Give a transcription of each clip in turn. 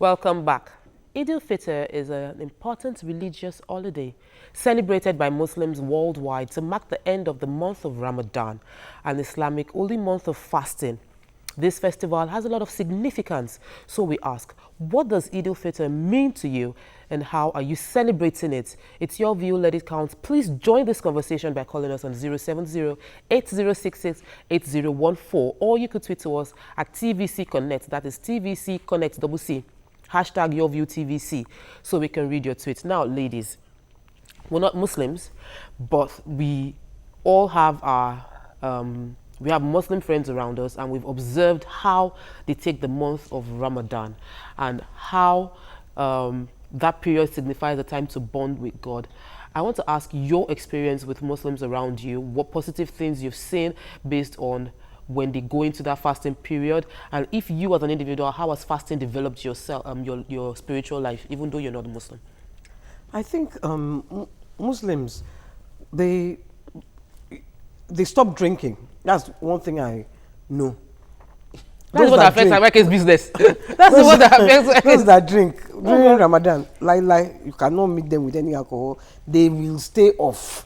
Welcome back. Eid al-Fitr is an important religious holiday celebrated by Muslims worldwide to mark the end of the month of Ramadan, an Islamic holy month of fasting. This festival has a lot of significance, so we ask, what does Eid al-Fitr mean to you and how are you celebrating it? It's your view, let it count. Please join this conversation by calling us on 070-8066-8014, or you could tweet to us at TVC Connect, that is TVC Connect CC. Hashtag YourViewTVC, so we can read your tweets. Now, ladies, we're not Muslims, but we all have our, we have Muslim friends around us, and we've observed how they take the month of Ramadan and how that period signifies a time to bond with God. I want to ask your experience with Muslims around you, what positive things you've seen based on when they go into that fasting period, and if you as an individual, how has fasting developed yourself, your spiritual life, even though you're not a Muslim? I think Muslims, they stop drinking. That's one thing I know. That's what affects America's business. That's what affects those that drink during Ramadan. Like you cannot meet them with any alcohol. They will stay off.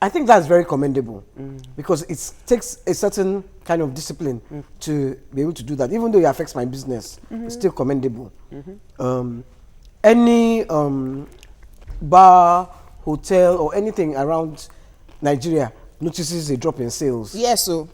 I think that's very commendable because it takes a certain kind of discipline to be able to do that. Even though it affects my business, it's still commendable. Any bar, hotel, or anything around Nigeria notices a drop in sales. Yes, so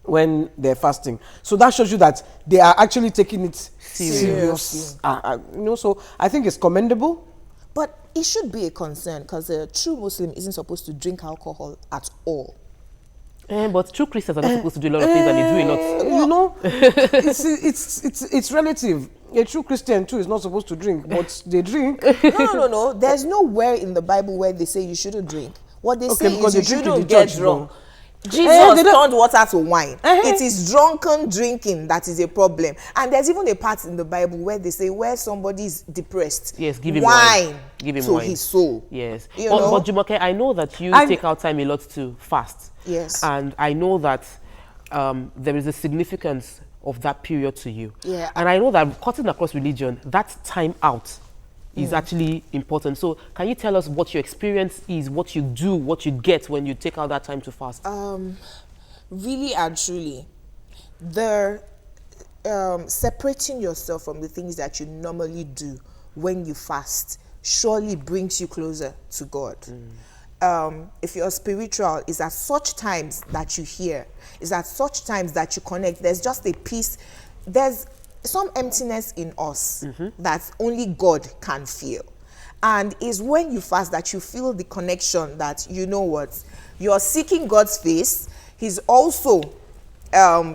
when they're fasting. So that shows you that they are actually taking it serious. So I think it's commendable. But it should be a concern because a true Muslim isn't supposed to drink alcohol at all. But true Christians are not supposed to do a lot of things, and they do a lot. You know, it's relative. A true Christian too is not supposed to drink, but they drink. No. There's nowhere in the Bible where they say you shouldn't drink. What they say is you shouldn't get drunk. Jesus turned water to wine. It is drunken drinking that is a problem. And there's even a part in the Bible where they say where somebody is depressed, yes, give him wine. Give him to wine. His soul. Yes. But Jumoke, I know that you take out time a lot to fast. Yes. And I know that there is a significance of that period to you. Yeah. And I know that cutting across religion, that time out is actually important. So can you tell us what your experience is, what you do, what you get when you take out that time to fast? Really and truly, the separating yourself from the things that you normally do when you fast surely brings you closer to God. If you're spiritual, it's at such times that you hear, it's at such times that you connect. There's just a peace. There's some emptiness in us that only God can feel. And it's when you fast that you feel the connection that, you know what, you're seeking God's face. He's also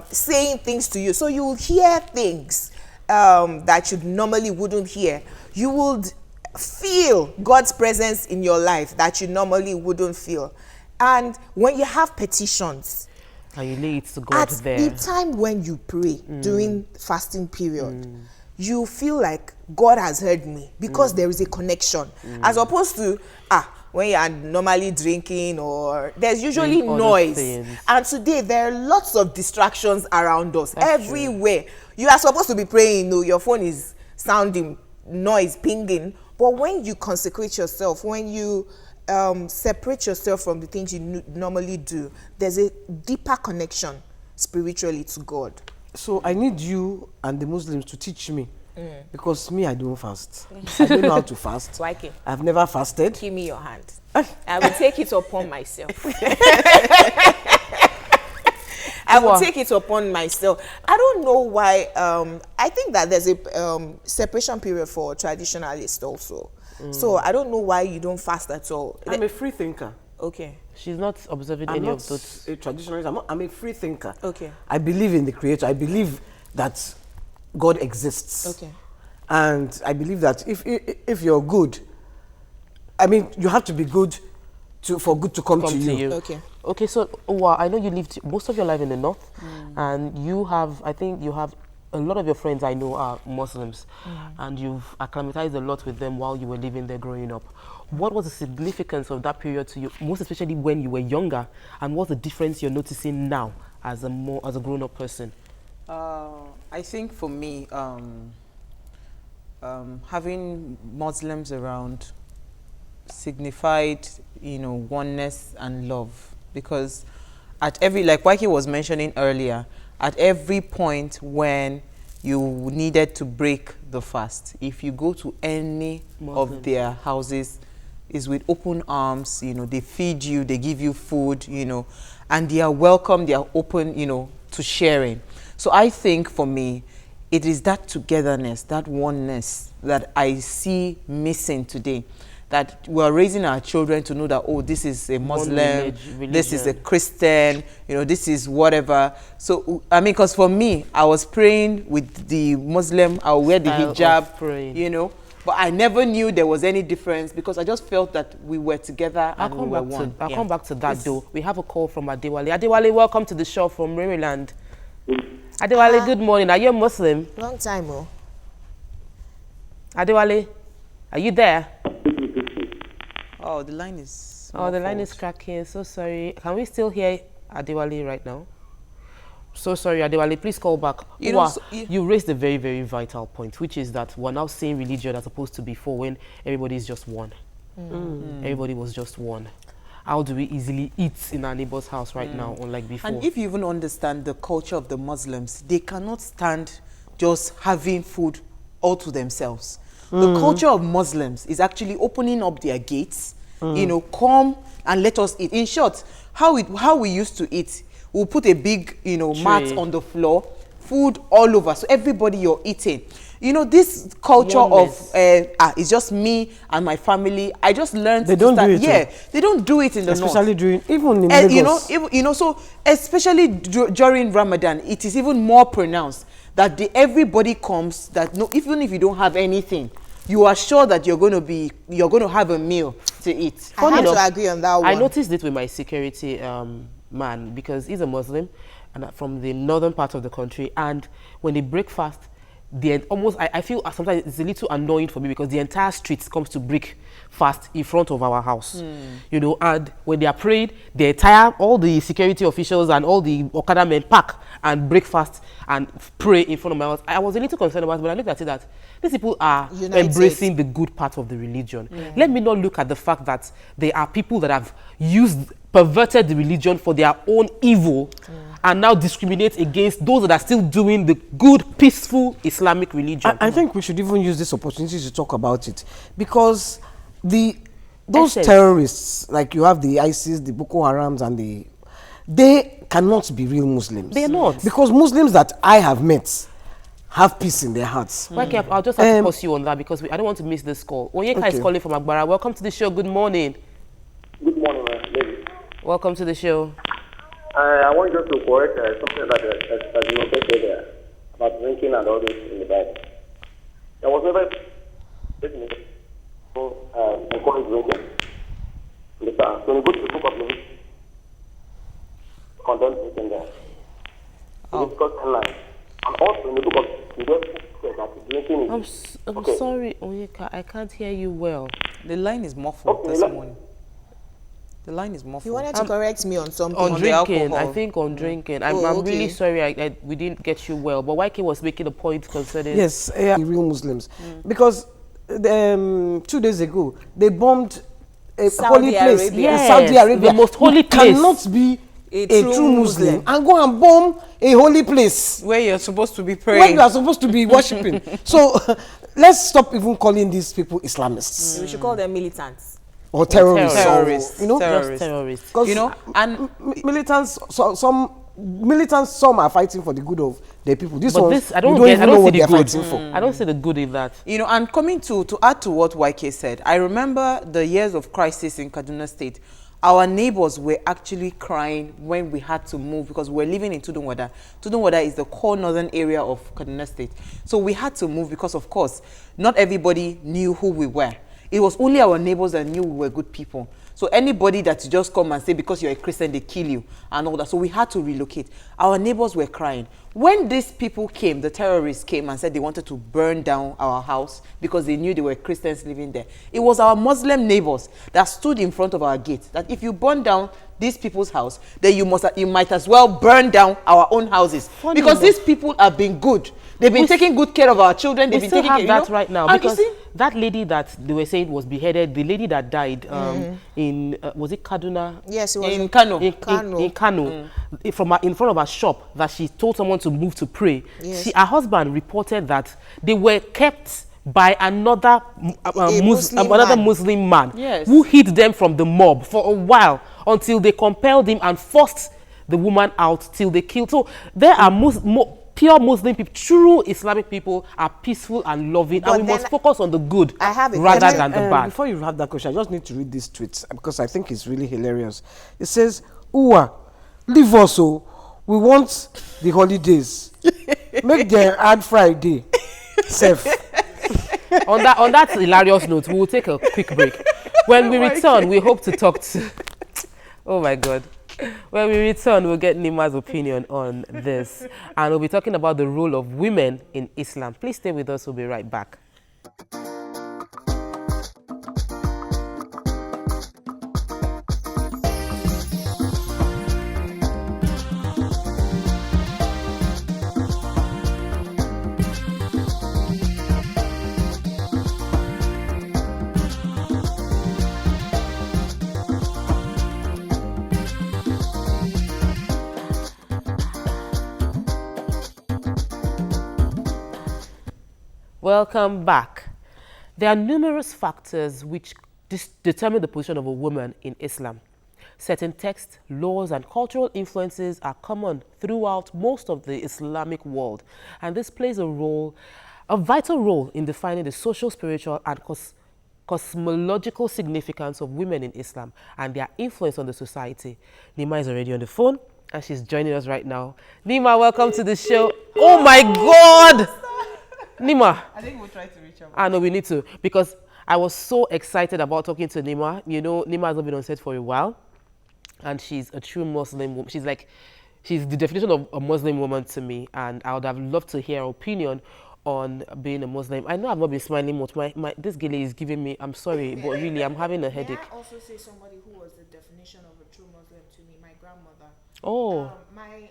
saying things to you. So you will hear things that you normally wouldn't hear. You would feel God's presence in your life that you normally wouldn't feel. And when you have petitions, and you lay it to God at there. the time when you pray during fasting period, you feel like God has heard me because there is a connection, as opposed to when you are normally drinking, or there's usually noise. And today there are lots of distractions around us. That's everywhere. True. You are supposed to be praying, your phone is sounding, noise, pinging. But when you consecrate yourself, when you separate yourself from the things you normally do, there's a deeper connection spiritually to God. So I need you and the Muslims to teach me, because me, I don't fast. I don't know how to fast. Like I've never fasted. Give me your hand. I will take it upon myself. I will take it upon myself. I don't know why. I think that there's a separation period for traditionalists also. So I don't know why you don't fast at all. I'm a free thinker. Okay. She's not observing any of those. I'm not a traditionalist. I'm a free thinker. Okay. I believe in the Creator. I believe that God exists. Okay. And I believe that if you're good, I mean, you have to be good for good to come to you. Okay. Okay, so I know you lived most of your life in the north, and I think you have a lot of your friends I know are Muslims, and you've acclimatized a lot with them while you were living there growing up. What was the significance of that period to you, most especially when you were younger, and what's the difference you're noticing now as a grown-up person? I think for me, having Muslims around signified, oneness and love, because at every, like Waiki was mentioning earlier, at every point when you needed to break the fast, if you go to any of their houses, is with open arms. They feed you, they give you food, and they are welcome, they are open, to sharing. So I think for me, it is that togetherness, that oneness that I see missing today. That we are raising our children to know that, oh, this is a Muslim, this is a Christian, this is whatever. So, I mean, because for me, I was praying with the Muslim, I'll wear the hijab, but I never knew there was any difference, because I just felt that we were together and we were one. I'll come back to that though. We have a call from Adewale. Adewale, welcome to the show from Maryland. Adewale, good morning. Are you a Muslim? Long time, oh. Adewale, are you there? Oh, the line is... Oh, the line is cracking. So sorry. Can we still hear Adewale right now? So sorry, Adewale. Please call back. You raised a very, very vital point, which is that we're now seeing religion as opposed to before, when everybody is just one. Everybody was just one. How do we easily eat in our neighbor's house right now, unlike before? And if you even understand the culture of the Muslims, they cannot stand just having food all to themselves. The culture of Muslims is actually opening up their gates, come and let us eat. In short, how we used to eat, we'll put a big, mat on the floor, food all over, so everybody you're eating. This culture of it's just me and my family. I just learned they don't do it. Yeah, they don't do it in the especially north. Even in Lagos. So especially during Ramadan, it is even more pronounced that everybody comes, that even if you don't have anything, you are sure that you're going to have a meal to eat. I have to agree on that one. I noticed it with my security man, because he's a Muslim and from the northern part of the country, and when they break fast, I feel sometimes it's a little annoying for me, because the entire street comes to break fast in front of our house, and when they are praying, all the security officials and all the Okada men pack and break fast and pray in front of my house. I was a little concerned about it, but I looked at it that these people are embracing the good part of the religion. Let me not look at the fact that there are people that have perverted the religion for their own evil, and now discriminate against those that are still doing the good, peaceful Islamic religion. I think we should even use this opportunity to talk about it, because those terrorists, like you have the ISIS, the Boko Harams, and they cannot be real Muslims. They're not. Because Muslims that I have met have peace in their hearts. I'll just have to pause you on that, because I don't want to miss this call. Onyeka is calling from Agbara. Welcome to the show. Good morning. Good morning, lady. Welcome to the show. I want just to correct something that you said there about drinking and all this in the Bible. There was never encourage drinking. So when you go to the book of Leviticus, condemn drinking there. Leviticus 10:9. And also in the book of Leviticus said that drinking is... I'm sorry, Onyeka, I can't hear you well. The line is muffled this morning. The line is muffled. You wanted to correct me on something. On drinking, I think on drinking. I'm really sorry we didn't get you well, but YK was making a point concerning... Yes, real Muslims. Because 2 days ago, they bombed a holy place. Yes, Saudi Arabia. the most holy place. Cannot be a true Muslim and go and bomb a holy place where you're supposed to be praying, where you are supposed to be worshiping. So let's stop even calling these people Islamists. We should call them militants. Or terrorists. Terrorists. Just terrorists. And militants, some are fighting for the good of their people. I don't see the good. For. I don't see the good in that. And coming to add to what YK said, I remember the years of crisis in Kaduna State. Our neighbors were actually crying when we had to move, because we're living in Tudunwada. Tudunwada is the core northern area of Kaduna State. So we had to move because, of course, not everybody knew who we were. It was only our neighbors that knew we were good people. So anybody that you just come and say, because you're a Christian, they kill you and all that. So we had to relocate. Our neighbors were crying. When these people came, the terrorists came and said they wanted to burn down our house because they knew there were Christians living there. It was our Muslim neighbors that stood in front of our gate, that if you burn down these people's house, then you might as well burn down our own houses. Because these people have been good. They've been taking good care of our children. They've We been still taking have care, that you know? right now, And you because see, that lady that they were saying was beheaded, the lady that died in was it Kaduna? Yes, it was in Kano. In Kano, in front of her shop, that she told someone to move to pray. Yes. Her husband reported that they were kept by another Muslim man Yes. who hid them from the mob for a while until they compelled him and forced the woman out till they killed. So there are pure Muslim people, true Islamic people are peaceful and loving, But and we must then focus on the good I have a rather question. than the bad. Before you have that question, I just need to read this tweet because I think it's really hilarious. It says, Uwa, leave us, oh. We want the holidays. Make them add Friday. Safe. On that hilarious note, we will take a quick break. When we return, we hope to talk to... Oh my God. When we return, we'll get Nima's opinion on this. And we'll be talking about the role of women in Islam. Please stay with us. We'll be right back. Welcome back. There are numerous factors which determine the position of a woman in Islam. Certain texts, laws, and cultural influences are common throughout most of the Islamic world, and this plays a vital role in defining the social, spiritual, and cosmological significance of women in Islam and their influence on the society. Nima is already on the phone, and she's joining us right now. Nima, welcome to the show. Oh my God! Nima. I think we'll try to reach out. I know we need to, because I was so excited about talking to Nima. You know, Nima has not been on set for a while, and she's a true Muslim woman. She's the definition of a Muslim woman to me, and I would have loved to hear her opinion on being a Muslim. I know I've not been smiling much. This girl is giving me, I'm sorry, but really, I'm having a headache. May I also say somebody who was the definition of a true Muslim to me? My grandmother. Oh.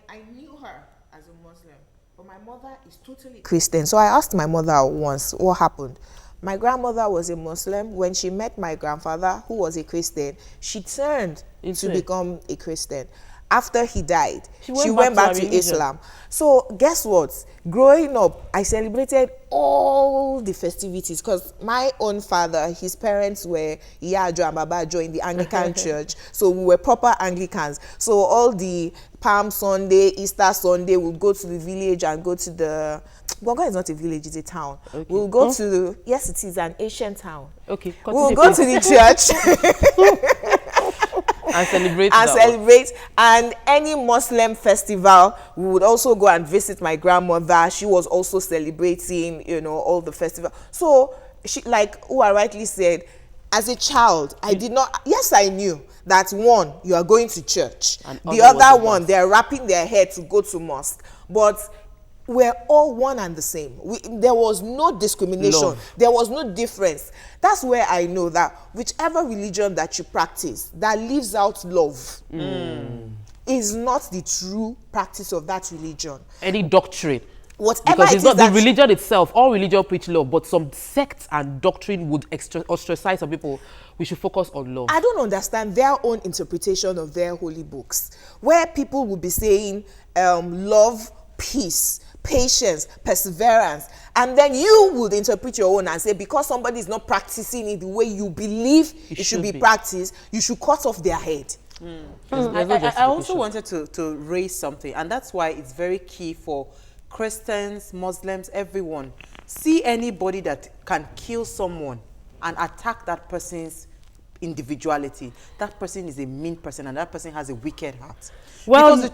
I knew her as a Muslim, but my mother is totally Christian. So I asked my mother once what happened. My grandmother was a Muslim. When she met my grandfather, who was a Christian, she turned to become a Christian. After he died, she went back to Islam. So guess what? Growing up, I celebrated all the festivities because my own father, his parents were Iyajo and Babajo in the Anglican church. So we were proper Anglicans. So all the Palm Sunday, Easter Sunday, we'd go to the village and go to the... Bonga is not a village, it's a town. Okay. We'll go to the... Yes, it is an ancient town. Okay. We'll go to the church. And celebrate. And any Muslim festival, we would also go and visit my grandmother. She was also celebrating, you know, all the festival. So she, like Uwa rightly said, as a child, I did not, yes, I knew that one, you are going to church. And the other one, they are wrapping their head to go to mosque. But we're all one and the same. There was no discrimination. Love. There was no difference. That's where I know that whichever religion that you practice that leaves out love is not the true practice of that religion. Any doctrine. Whatever because it it's is not the religion itself. All religion preach love, but some sects and doctrine would ostracize some people. We should focus on love. I don't understand their own interpretation of their holy books, where people will be saying love, peace, patience, perseverance, and then you would interpret your own and say because somebody is not practicing it the way you believe it should be practiced, you should cut off their head. I also wanted to raise something, and that's why it's very key for Christians, Muslims, everyone. See anybody that can kill someone and attack that person's individuality. That person is a mean person, and that person has a wicked heart. Well,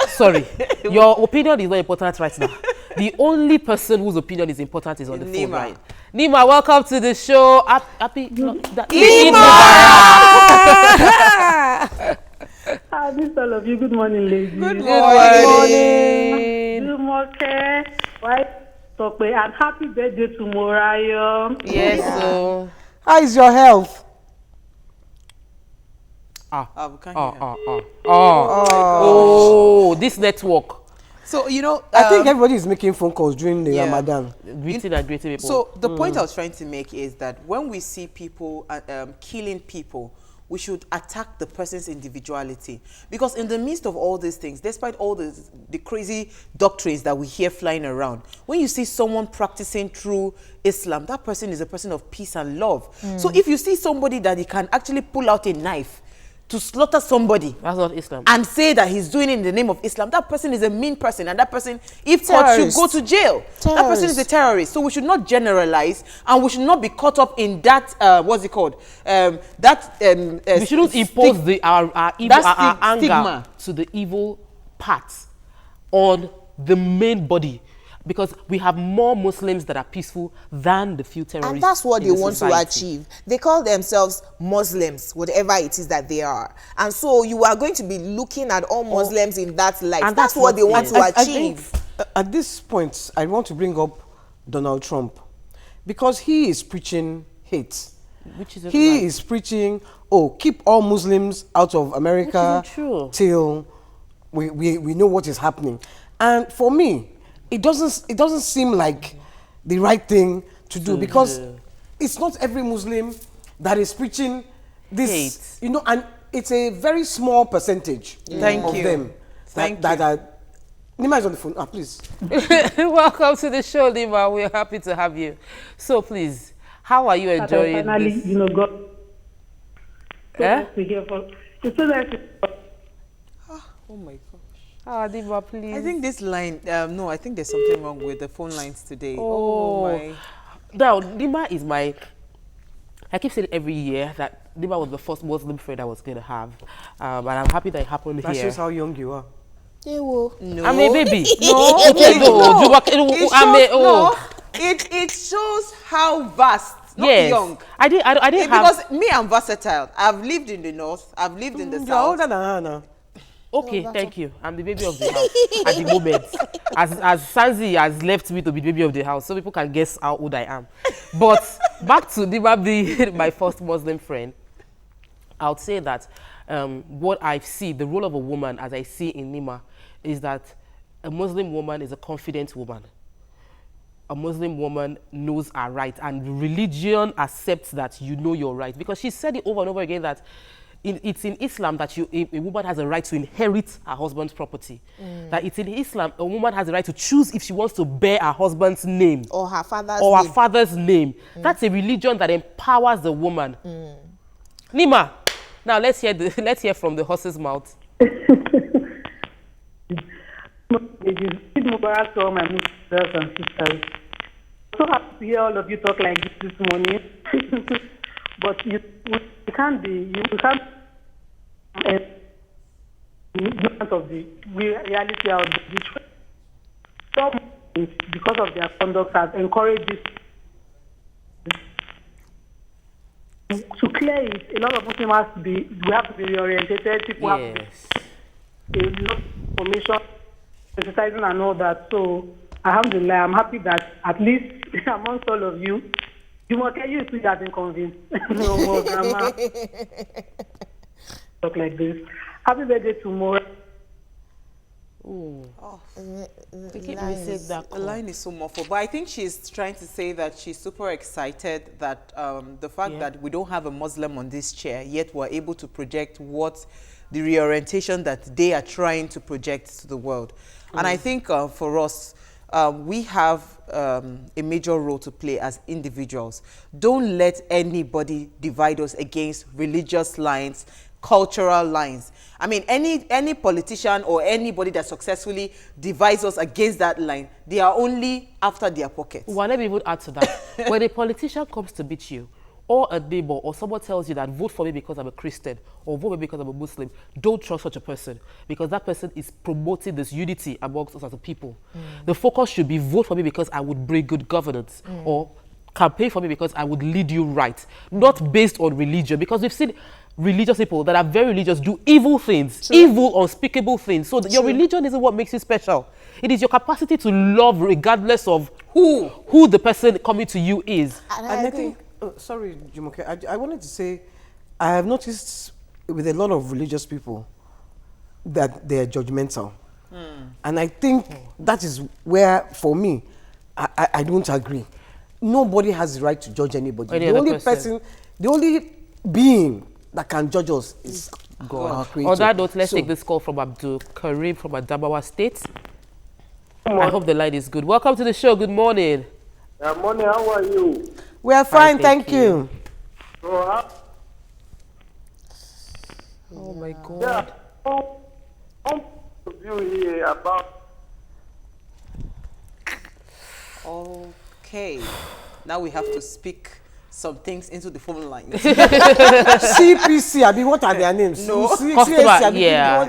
sorry, your opinion is not important right now. The only person whose opinion is important is on the phone, right? Nima, welcome to the show. Happy Nima! I miss all of you. Good morning, ladies. Good morning. Good morning. Right? And happy birthday to Morayo. Yes, so. How is your health? Oh, this network. So, you know, I think everybody is making phone calls during the yeah. Ramadan. Greeting and greeting people. So the point I was trying to make is that when we see people killing people, we should attack the person's individuality. Because in the midst of all these things, despite all the crazy doctrines that we hear flying around, when you see someone practicing true Islam, that person is a person of peace and love. So if you see somebody that he can actually pull out a knife to slaughter somebody, That's not Islam. and say that he's doing it in the name of Islam, that person is a mean person, and that person, if caught, should go to jail. That person is a terrorist. So we should not generalize, and we should not be caught up in that, what's it called? We shouldn't impose our evil, our anger stigma to the evil parts on the main body. Because we have more Muslims that are peaceful than the few terrorists. And that's what in they the want society. to achieve. They call themselves Muslims, whatever it is that they are. And so you are going to be looking at all Muslims in that light. And That's that's what they what- want to I achieve. think at this point, I want to bring up Donald Trump because he is preaching hate. Which is He right. is preaching, oh, keep all Muslims out of America Which isn't true. till we know what is happening. And for me, it doesn't seem like the right thing to do because it's not every Muslim that is preaching this, Hate. you know, and it's a very small percentage Thank of you. them Thank that you. are. Nima is on the phone. Please. Welcome to the show, Lima. We're happy to have you. So please, how are you enjoying Finally, this? you know, God. Eh? To hear from. It's so nice to- Oh my gosh. Ah, Lima, please. I think this line, no, I think there's something wrong with the phone lines today. Oh. My. Now, Lima is my... I keep saying every year that Lima was the first Muslim friend I was going to have. And I'm happy that it happened That here. shows how young you are. No. I'm a baby. No, Okay, no. It shows how vast, not Yes. young. I didn't have... Because me, I'm versatile. I've lived in the north. I've lived in the You're south. older than her now. Okay, thank you. I'm the baby of the house at the moment. As Sanzi has left me to be the baby of the house, so people can guess how old I am. But back to Nima being my first Muslim friend, I would say that what I see, the role of a woman as I see in Nima, is that a Muslim woman is a confident woman. A Muslim woman knows her right, and religion accepts that you know your right. Because she said it over and over again that it's in Islam that a woman has a right to inherit her husband's property. That it's in Islam, a woman has a right to choose if she wants to bear her husband's name Or her father's or her name. father's name. That's a religion that empowers the woman. Nima, now let's hear from the horse's mouth. Eid Mubarak to all my Muslim brothers and sisters. So happy to hear all of you talk like this morning. But you can't be, you can't ignorant of the reality out there. Some Muslims, because of their conduct, have encouraged this. To clear it, a lot of Muslims we have to be reorientated. People have Yes. a lot of information, exercising and all that. So, alhamdulillah, I'm happy that at least amongst all of you, you too have been convinced. No more grandma. Talk like this. Happy birthday tomorrow. We keep missing that The line is so muffled, but I think she's trying to say that she's super excited that the fact that we don't have a Muslim on this chair, yet we're able to project what the reorientation that they are trying to project to the world. And I think for us, we have a major role to play as individuals. Don't let anybody divide us against religious lines, cultural lines. I mean, any politician or anybody that successfully divides us against that line, they are only after their pockets. Well, let me even add to that. When a politician comes to beat you, or a neighbor, or someone tells you that vote for me because I'm a Christian, or vote for me because I'm a Muslim, don't trust such a person, because that person is promoting this unity amongst us as a people. The focus should be vote for me because I would bring good governance, or campaign for me because I would lead you right, not based on religion, because we've seen religious people that are very religious do evil things, evil, unspeakable things. So your religion isn't what makes you special. It is your capacity to love regardless of who the person coming to you is. And And I think, sorry, Jumoke, I wanted to say, I have noticed with a lot of religious people that they are judgmental. And I think that is where, for me, I don't agree. Nobody has the right to judge anybody. Any The other only person? the only being that can judge us is God, our creator. On that note, let's So, take this call from Abdul Karim from Adamawa State. I hope the line is good. Welcome to the show. Good morning. Money, how are you? we are fine, thank thank you. So, Oh my God. yeah, I'm to you here about Okay. Now we have to speak some things into the phone line. CPC, I mean, what are their names? No. Customer, yeah.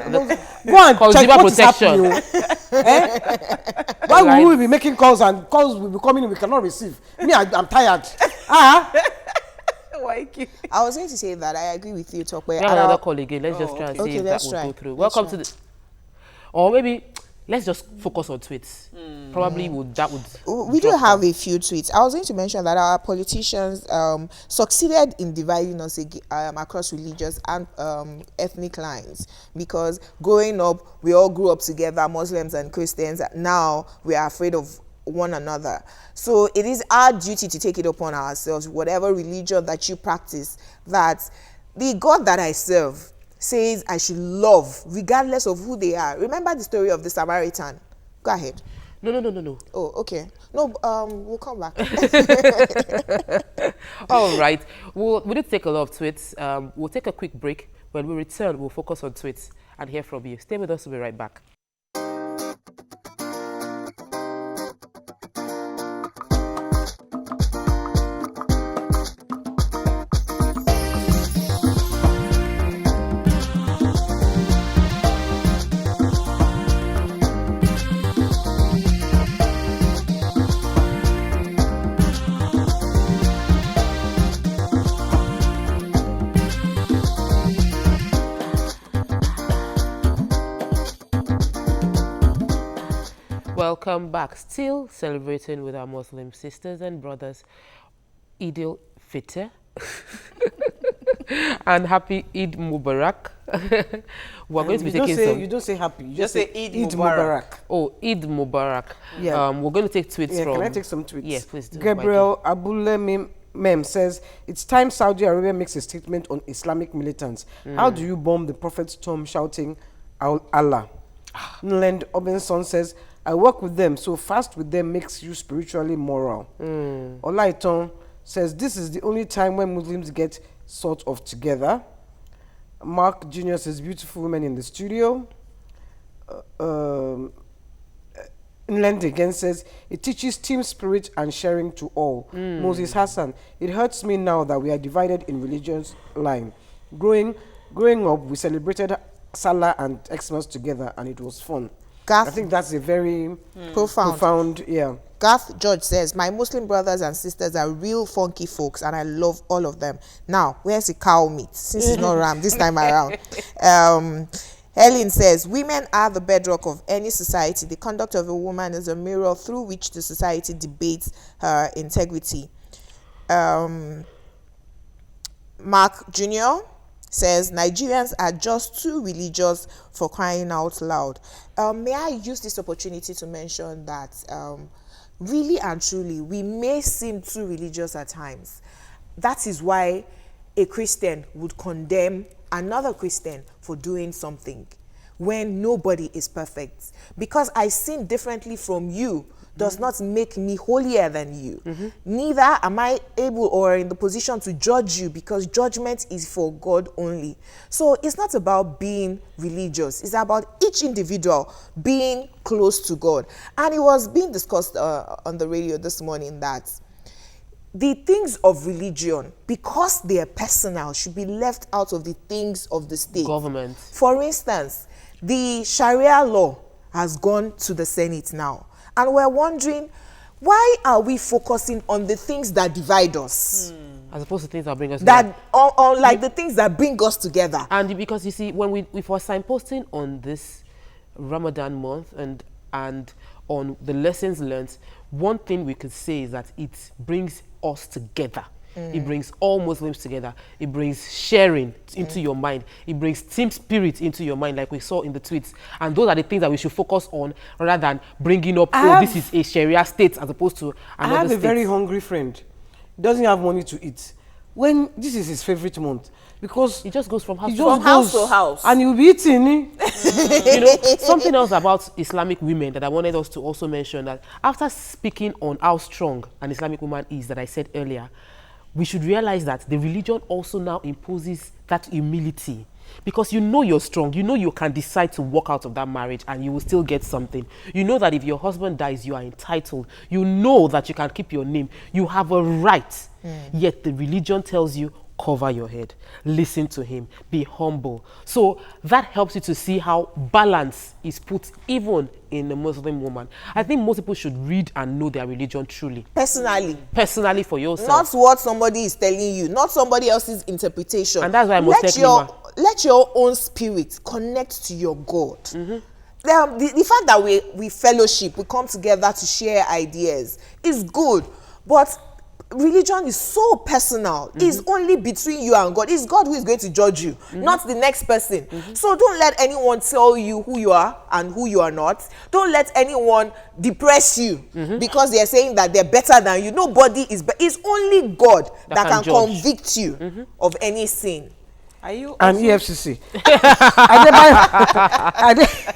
Go and check Consumer what is protection. happening. Why will we be making calls and calls will be coming in we cannot receive? Me, I'm tired. I was going to say that I agree with you, Tokwe. We have another call again. Let's just try and see Okay, if that let's will try. go through. Let's Welcome try. to the... Or maybe, let's just focus on tweets. Probably that would... We do drop have down. a few tweets. I was going to mention that our politicians succeeded in dividing us across religious and ethnic lines, because growing up, we all grew up together, Muslims and Christians. Now we are afraid of one another. So it is our duty to take it upon ourselves, whatever religion that you practice, that the God that I serve says I should love regardless of who they are. Remember the story of the Samaritan. Go ahead. No. Oh, okay. No, we'll come back. All right. We did take a lot of tweets. We'll take a quick break. When we return, we'll focus on tweets and hear from you. Stay with us. We'll be right back. Welcome back. Still celebrating with our Muslim sisters and brothers. Eid al-Fitr. And happy Eid Mubarak. We're going to be taking some... You don't say happy. You Just say Eid Mubarak. Oh, Eid Mubarak. Yeah. We're going to take tweets Yeah, from... can I take some tweets? Yes, please do. Gabriel Abule Mem says, it's time Saudi Arabia makes a statement on Islamic militants. How do you bomb the Prophet's tomb shouting, Allah? Nland Obinson says, I work with them, so fast with them makes you spiritually moral. Olaiton says, this is the only time when Muslims get sort of together. Mark Jr. says, beautiful women in the studio. Nland again says, it teaches team spirit and sharing to all. Moses Hassan, it hurts me now that we are divided in religious line. Growing up, we celebrated Salah and Xmas together, and it was fun. I think that's a very profound, yeah. Garth George says, my Muslim brothers and sisters are real funky folks and I love all of them. Now, where's the cow meat? Since it's not ram this time around. Helen says, women are the bedrock of any society. The conduct of a woman is a mirror through which the society debates her integrity. Mark Jr. says, Nigerians are just too religious for crying out loud. May I use this opportunity to mention that really and truly, we may seem too religious at times. That is why a Christian would condemn another Christian for doing something when nobody is perfect. Because I sin differently from you does not make me holier than you. Neither am I able or in the position to judge you, because judgment is for God only. So it's not about being religious. It's about each individual being close to God. And it was being discussed on the radio this morning that the things of religion, because they are personal, should be left out of the things of the state. Government. For instance, the Sharia law has gone to the Senate now. And we're wondering, why are we focusing on the things that divide us? As opposed to things that bring us together. Like the things that bring us together. And because you see, when we were signposting on this Ramadan month and on the lessons learned, one thing we could say is that it brings us together. It brings all Muslims together. It brings sharing into your mind. It brings team spirit into your mind, like we saw in the tweets. And those are the things that we should focus on rather than bringing up, this is a Sharia state as opposed to another I have state. a very hungry friend. He doesn't have money to eat. When this is his favorite month, because It just goes from house he to just house. goes to house. and you'll be eating. You know, something else about Islamic women that I wanted us to also mention, that after speaking on how strong an Islamic woman is that I said earlier, we should realize that the religion also now imposes that humility. Because you know you're strong, you know you can decide to walk out of that marriage and you will still get something. You know that if your husband dies, you are entitled. You know that you can keep your name. You have a right. Yet the religion tells you, cover your head, listen to him, be humble. So that helps you to see how balance is put even in a Muslim woman. I think most people should read and know their religion truly. Personally for yourself. Not what somebody is telling you, not somebody else's interpretation. And that's why I must take Lima. Let your own spirit connect to your God. The fact that we fellowship, we come together to share ideas is good, but religion is so personal. It's only between you and God. It's God who is going to judge you, not the next person. So don't let anyone tell you who you are and who you are not. Don't let anyone depress you because they're saying that they're better than you. Nobody is. It's only God that can judge. convict you of any sin. Are you And also- EFCC.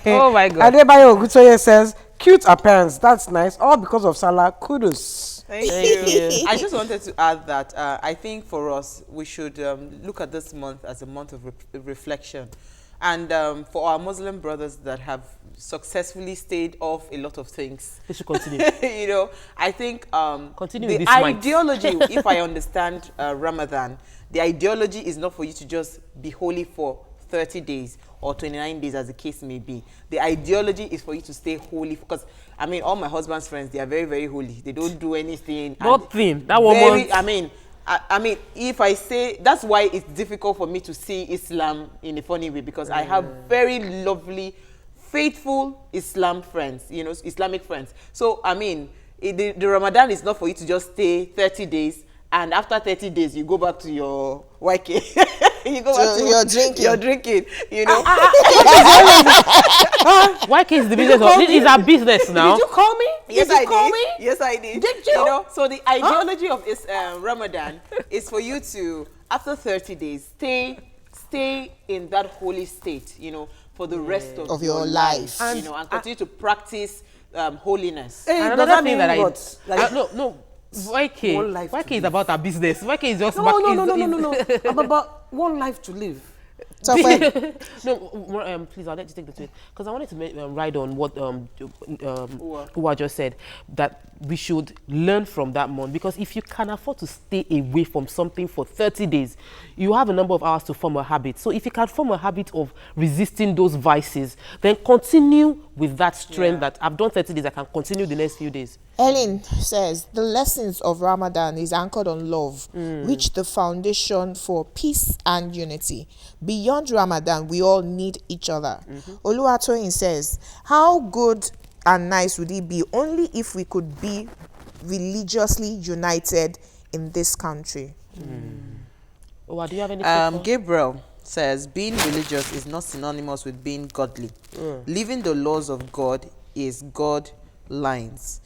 Oh my God. Adebayo Ogutoye says, cute appearance, that's nice. All because of Salah, kudos. Thank you. I just wanted to add that I think for us, we should look at this month as a month of reflection. And for our Muslim brothers that have successfully stayed off a lot of things, They should continue. you know, I think Continue the with this mic. ideology, if I understand Ramadan, the ideology is not for you to just be holy for 30 days or 29 days, as the case may be. The ideology is for you to stay holy, because I mean, all my husband's friends, they are very, very holy. They don't do anything. Nothing. That woman. I mean, if I say, that's why it's difficult for me to see Islam in a funny way, because I have very lovely, faithful Islam friends, you know, Islamic friends. So, I mean, the Ramadan is not for you to just stay 30 days, and after 30 days, you go back to your YK. You go back to your drinking. Your drinking, you know. Why is the business? This is our business now. Did you call me? Yes, Did you I call did. me? Yes, I did. Did you? know, so the ideology of this Ramadan is for you to, after 30 days, stay in that holy state, you know, for the rest of your life. you know, and continue to practice holiness. Hey, And does another that thing mean that what? Like, no. one YK life to YK is live. about our business. YK is just no. I'm about one life to live. So when, No, please, I'll let you take the tweet, because I wanted to ride on what Uwa just said, that we should learn from that month, because if you can afford to stay away from something for 30 days, you have a number of hours to form a habit. So if you can form a habit of resisting those vices, then continue with that strength that I've done 30 days, I can continue the next few days. Ellen says the lessons of Ramadan is anchored on love, which the foundation for peace and unity. Beyond Ramadan, we all need each other. Oluwatoyin says, how good and nice would it be only if we could be religiously united in this country? Uwa, do you have any Gabriel says, being religious is not synonymous with being godly. Living the laws of God is God lines.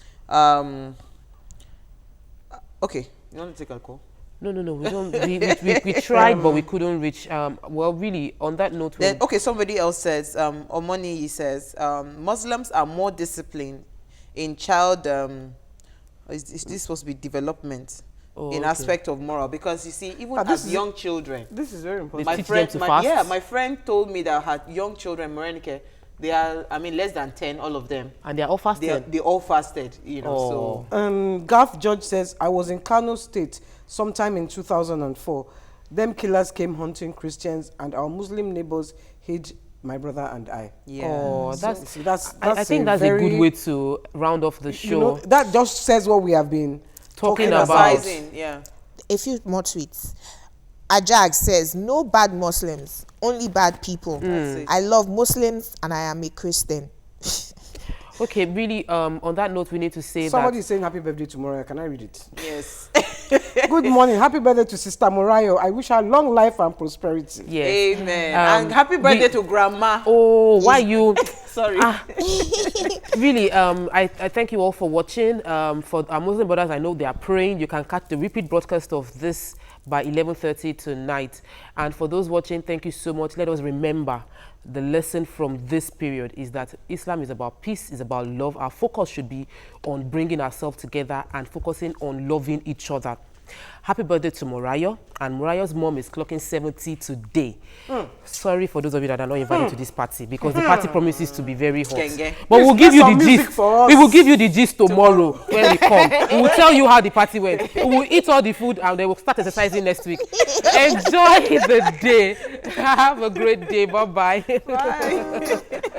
Okay, you want to take a call? No, we don't. We tried, but we couldn't reach. Well, really, on that note, Then, okay, somebody else says, Omoni, he says, Muslims are more disciplined in child, is this supposed to be development? In aspect of moral, because you see, even as young children, This is very important. They teach them to fast? my friend told me that her young children, Morenike, they are, I mean, less than 10, all of them. and they're all fasted. They all fasted, you know. So Garth George says, I was in Kano State sometime in 2004. Them killers came hunting Christians, and our Muslim neighbors hid my brother and I. yeah. Oh, So, that's. see, that's I think that's a very, good way to round off the show. You know, that just says what we have been Talking talking about. Emphasizing, yeah. A few more tweets. Ajag says, no bad Muslims, only bad people. That's it. I love Muslims and I am a Christian. Okay, really, on that note, we need to say Somebody that. is saying happy birthday to Mariah. Can I read it? Yes. Good morning. Happy birthday to Sister Mariah. I wish her long life and prosperity. Yes. Amen. And happy birthday to Grandma. Oh, why you? Sorry. Really, I thank you all for watching. For our Muslim brothers, I know they are praying. You can catch the repeat broadcast of this by 11:30 tonight. And for those watching, thank you so much. Let us remember the lesson from this period is that Islam is about peace, is about love. Our focus should be on bringing ourselves together and focusing on loving each other. Happy birthday to Mariah, and Mariah's mom is clocking 70 today. Sorry for those of you that are not invited to this party, because the party promises to be very hot. Genge. But we'll Please give play you some the music gist. for us. We will give you the gist tomorrow when we come. We will tell you how the party went. We will eat all the food and then we'll start exercising next week. Enjoy the day. Have a great day. Bye-bye. Bye.